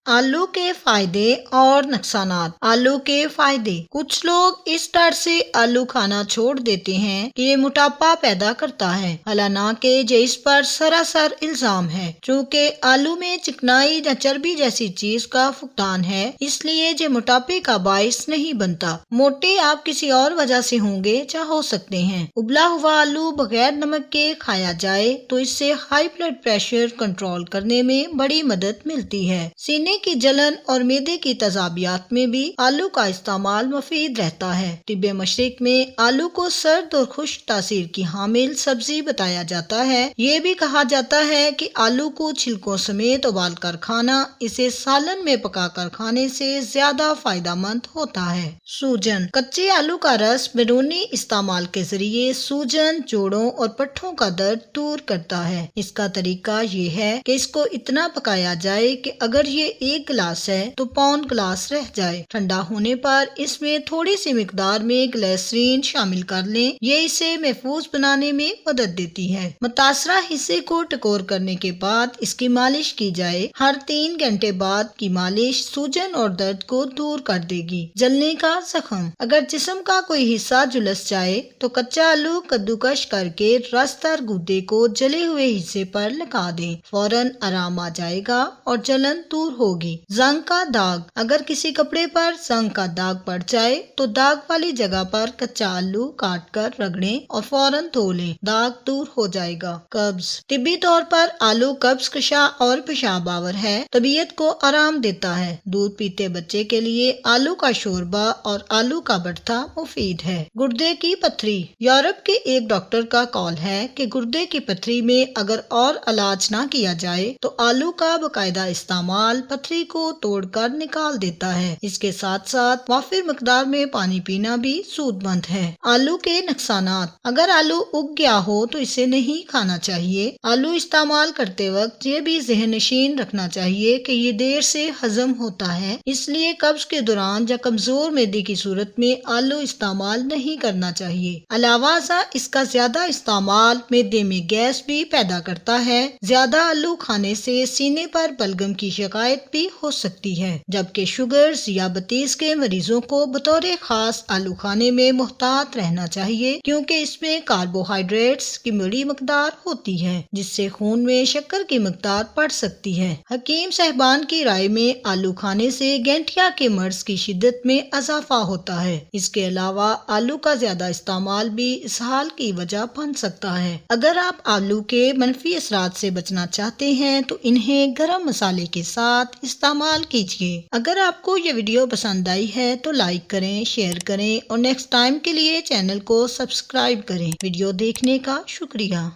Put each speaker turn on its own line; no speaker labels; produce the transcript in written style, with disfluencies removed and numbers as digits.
آلو کے فائدے اور نقصانات۔ آلو کے فائدے۔ کچھ لوگ اس ڈر سے آلو کھانا چھوڑ دیتے ہیں کہ یہ موٹاپا پیدا کرتا ہے، حالانکہ یہ اس پر سراسر الزام ہے۔ چونکہ آلو میں چکنائی یا چربی جیسی چیز کا فقدان ہے، اس لیے یہ موٹاپے کا باعث نہیں بنتا۔ موٹے آپ کسی اور وجہ سے ہوں گے یا ہو سکتے ہیں۔ ابلا ہوا آلو بغیر نمک کے کھایا جائے تو اس سے ہائی بلڈ پریشر کنٹرول کرنے میں بڑی مدد ملتی ہے۔ سینے کی جلن اور معدے کی تیزابیت میں بھی آلو کا استعمال مفید رہتا ہے۔ طب مشرق میں آلو کو سرد اور خشک تاثیر کی حامل سبزی بتایا جاتا ہے۔ یہ بھی کہا جاتا ہے کہ آلو کو چھلکوں سمیت ابال کر کھانا اسے سالن میں پکا کر کھانے سے زیادہ فائدہ مند ہوتا ہے۔ سوجن۔ کچے آلو کا رس بیرونی استعمال کے ذریعے سوجن، جوڑوں اور پٹھوں کا درد دور کرتا ہے۔ اس کا طریقہ یہ ہے کہ اس کو اتنا پکایا جائے کہ اگر یہ 1 گلاس ہے تو پون گلاس رہ جائے۔ ٹھنڈا ہونے پر اس میں تھوڑی سی مقدار میں گلیسرین شامل کر لیں، یہ اسے محفوظ بنانے میں مدد دیتی ہے۔ متاثرہ حصے کو ٹکور کرنے کے بعد اس کی مالش کی جائے۔ ہر 3 گھنٹے بعد کی مالش سوجن اور درد کو دور کر دے گی۔ جلنے کا زخم۔ اگر جسم کا کوئی حصہ جلس جائے تو کچا آلو کدوکش کر کے رستر گودے کو جلے ہوئے حصے پر لگا دیں، فوراً آرام آ جائے گا اور جلن دور ہوگی۔ زنگ کا داغ۔ اگر کسی کپڑے پر زنگ کا داغ پڑ جائے تو داغ والی جگہ پر کچا آلو کاٹ کر رگڑیں اور فوراً دھو لیں، داغ دور ہو جائے گا۔ قبض۔ طبی طور پر آلو قبض کشا اور پیشاب آور ہے، طبیعت کو آرام دیتا ہے۔ دودھ پیتے بچے کے لیے آلو کا شوربہ اور آلو کا بھرتا مفید ہے۔ گردے کی پتھری۔ یورپ کے ایک ڈاکٹر کا قول ہے کہ گردے کی پتھری میں اگر اور علاج نہ کیا جائے تو آلو کا باقاعدہ استعمال پتھری کو توڑ کر نکال دیتا ہے۔ اس کے ساتھ ساتھ وافر مقدار میں پانی پینا بھی سود مند ہے۔ آلو کے نقصانات۔ اگر آلو اگ گیا ہو تو اسے نہیں کھانا چاہیے۔ آلو استعمال کرتے وقت یہ بھی ذہن نشین رکھنا چاہیے کہ یہ دیر سے ہضم ہوتا ہے، اس لیے قبض کے دوران یا کمزور معدے کی صورت میں آلو استعمال نہیں کرنا چاہیے۔ علاوہ ازاں اس کا زیادہ استعمال معدے میں گیس بھی پیدا کرتا ہے۔ زیادہ آلو کھانے سے سینے پر بلغم کی شکایت بھی ہو سکتی ہے، جبکہ شوگر ذیابیطس کے مریضوں کو بطور خاص آلو کھانے میں محتاط رہنا چاہیے، کیونکہ اس میں کاربوہائیڈریٹس کی بڑی مقدار ہوتی ہے، جس سے خون میں شکر کی مقدار بڑھ سکتی ہے۔ حکیم صاحبان کی رائے میں آلو کھانے سے گینٹھیا کے مرض کی شدت میں اضافہ ہوتا ہے۔ اس کے علاوہ آلو کا زیادہ استعمال بھی اسہال کی وجہ بن سکتا ہے۔ اگر آپ آلو کے منفی اثرات سے بچنا چاہتے ہیں تو انہیں گرم مسالے کے ساتھ استعمال کیجیے۔ اگر آپ کو یہ ویڈیو پسند آئی ہے تو لائک کریں، شیئر کریں اور نیکسٹ ٹائم کے لیے چینل کو سبسکرائب کریں۔ ویڈیو دیکھنے کا شکریہ۔